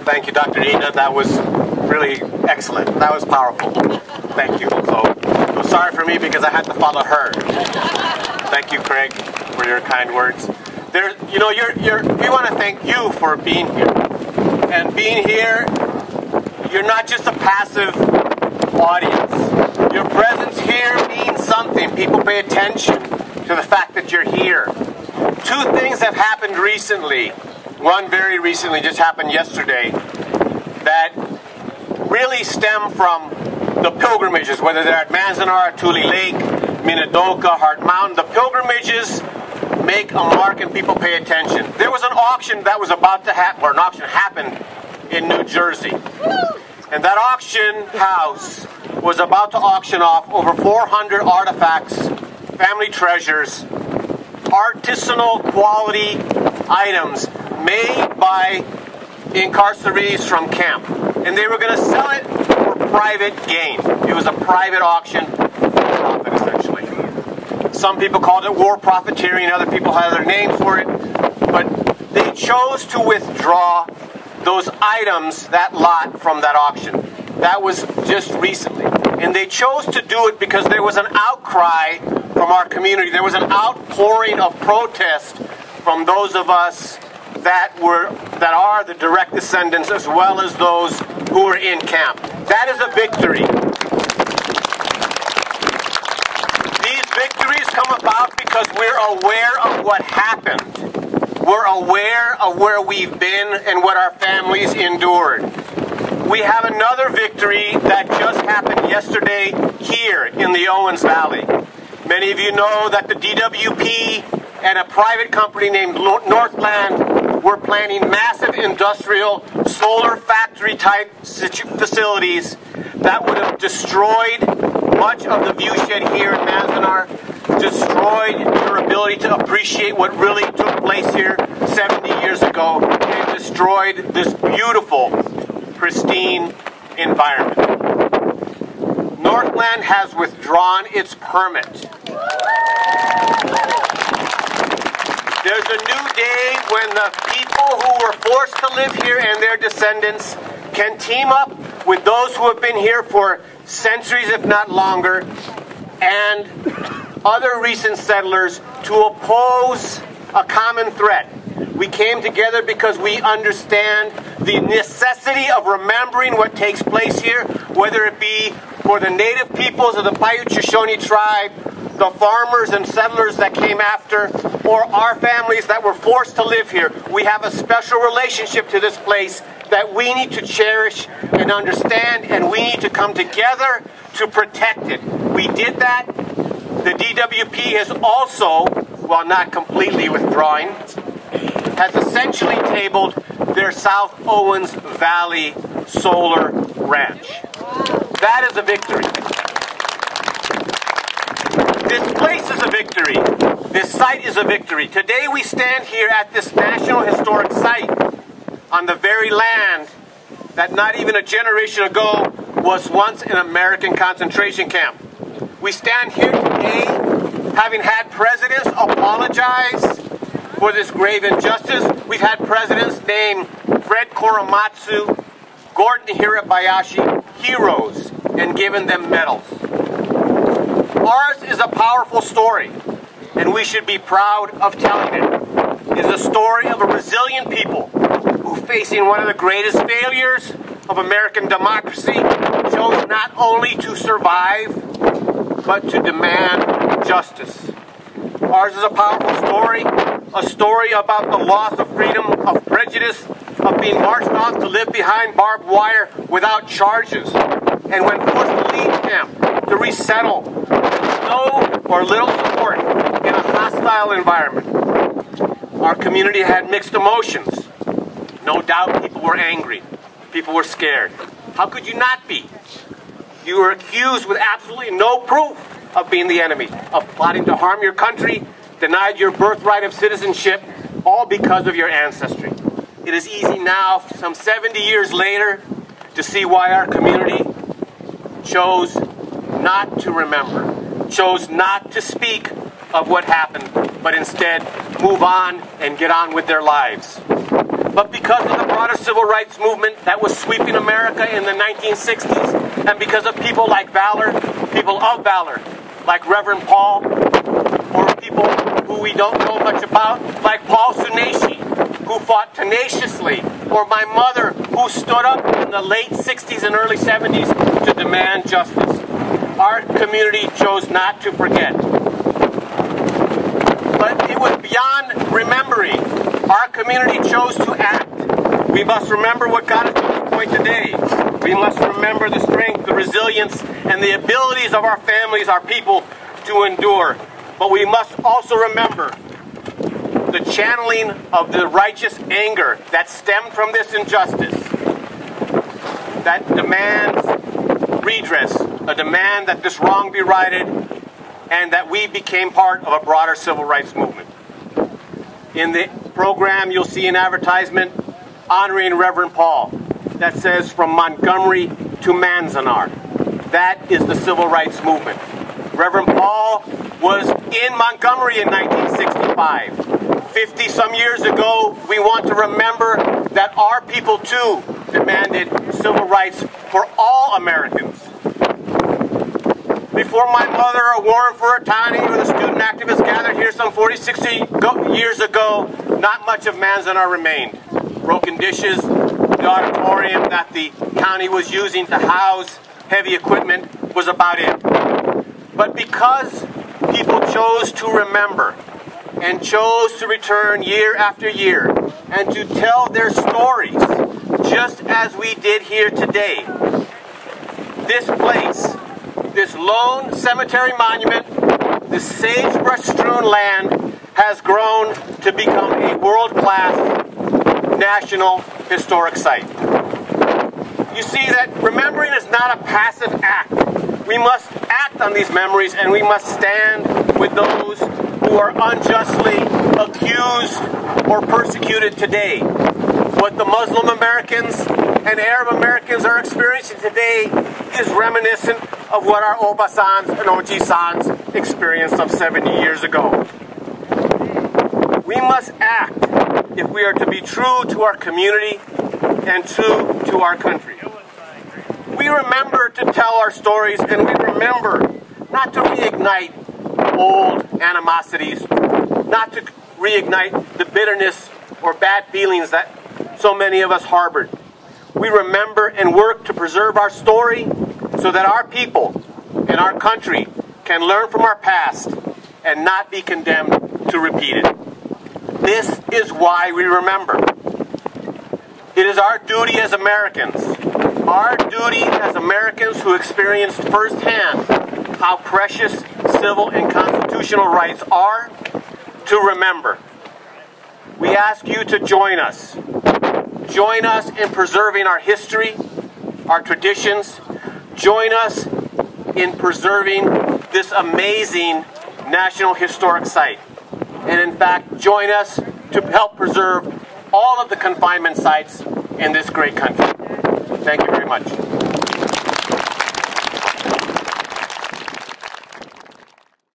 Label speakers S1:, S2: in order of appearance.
S1: Thank you, Dr. Ina. That was really excellent. That was powerful. Thank you. So sorry for me because I had to follow her. Thank you, Craig, for your kind words. We want to thank you for being here. And being here, you're not just a passive audience. Your presence here means something. People pay attention to the fact that you're here. Two things have happened recently. One very recently, just happened yesterday, that really stem from the pilgrimages, whether they're at Manzanar, Tule Lake, Minidoka, Hart Mountain. The pilgrimages make a mark and people pay attention. There was an auction that was about to happen, or an auction happened in New Jersey. And that auction house was about to auction off over 400 artifacts, family treasures, artisanal quality items made by incarcerees from camp. And they were going to sell it for private gain. It was a private auction for profit, essentially. Some people called it war profiteering, other people had other names for it. But they chose to withdraw those items, that lot, from that auction. That was just recently. And they chose to do it because there was an outcry from our community. There was an outpouring of protest from those of us that are the direct descendants, as well as those who were in camp. That is a victory. These victories come about because we're aware of what happened. We're aware of where we've been and what our families endured. We have another victory that just happened yesterday here in the Owens Valley. Many of you know that the DWP and a private company named Northland were planning massive industrial solar factory type facilities that would have destroyed much of the viewshed here in Manzanar, destroyed your ability to appreciate what really took place here 70 years ago, and destroyed this beautiful, pristine environment. Northland has withdrawn its permit. There's a new day when the people who were forced to live here and their descendants can team up with those who have been here for centuries, if not longer, and other recent settlers to oppose a common threat. We came together because we understand the necessity of remembering what takes place here, whether it be for the native peoples of the Paiute Shoshone tribe, the farmers and settlers that came after, or our families that were forced to live here. We have a special relationship to this place that we need to cherish and understand, and we need to come together to protect it. We did that. The DWP has also, while not completely withdrawing, has essentially tabled their South Owens Valley Solar Ranch. That is a victory. This place is a victory. This site is a victory. Today we stand here at this National Historic Site on the very land that not even a generation ago was once an American concentration camp. We stand here today having had presidents apologize for this grave injustice. We've had presidents named Fred Korematsu, Gordon Hirabayashi heroes and given them medals. Ours is a powerful story, and we should be proud of telling it. It is a story of a resilient people who, facing one of the greatest failures of American democracy, chose not only to survive, but to demand justice. Ours is a powerful story, a story about the loss of freedom, of prejudice, of being marched off to live behind barbed wire without charges, and when forced to leave camp, to resettle with no or little support in a hostile environment. Our community had mixed emotions. No doubt people were angry. People were scared. How could you not be? You were accused with absolutely no proof of being the enemy, of plotting to harm your country, denied your birthright of citizenship, all because of your ancestry. It is easy now, some 70 years later, to see why our community chose not to remember, chose not to speak of what happened, but instead move on and get on with their lives. But because of the broader civil rights movement that was sweeping America in the 1960s, and because of people like people of valor, like Reverend Paul, or people who we don't know much about, like Paul Suneshi, who fought tenaciously, or my mother, who stood up in the late 60s and early 70s to demand justice. Our community chose not to forget. But it was beyond remembering. Our community chose to act. We must remember what got us to this point today. We must remember the strength, the resilience, and the abilities of our families, our people, to endure. But we must also remember the channeling of the righteous anger that stemmed from this injustice, that demands redress, a demand that this wrong be righted, and that we became part of a broader civil rights movement. In the program, you'll see an advertisement honoring Reverend Paul that says, "From Montgomery to Manzanar." That is the civil rights movement. Reverend Paul was in Montgomery in 1965. 50-some years ago, we want to remember that our people, too, demanded civil rights for all Americans. Before my mother or Warren Furatani or the student activists gathered here some 60 years ago, not much of Manzanar remained. Broken dishes, the auditorium that the county was using to house heavy equipment was about it. But because people chose to remember and chose to return year after year and to tell their stories, just as we did here today, this place, this lone cemetery monument, this sagebrush-strewn land, has grown to become a world-class national historic site. You see that remembering is not a passive act. We must act on these memories, and we must stand with those who are unjustly accused or persecuted today. What the Muslim Americans and Arab Americans are experiencing today is reminiscent of what our Obasans and Ojisans experienced some 70 years ago. We must act if we are to be true to our community and true to our country. We remember to tell our stories, and we remember not to reignite old animosities, not to reignite the bitterness or bad feelings that so many of us harbored. We remember and work to preserve our story so that our people and our country can learn from our past and not be condemned to repeat it. This is why we remember. It is our duty as Americans, who experienced firsthand how precious civil and constitutional rights are, to remember. We ask you to join us. Join us in preserving our history, our traditions. Join us in preserving this amazing National Historic Site. And in fact, join us to help preserve all of the confinement sites in this great country. Thank you very much.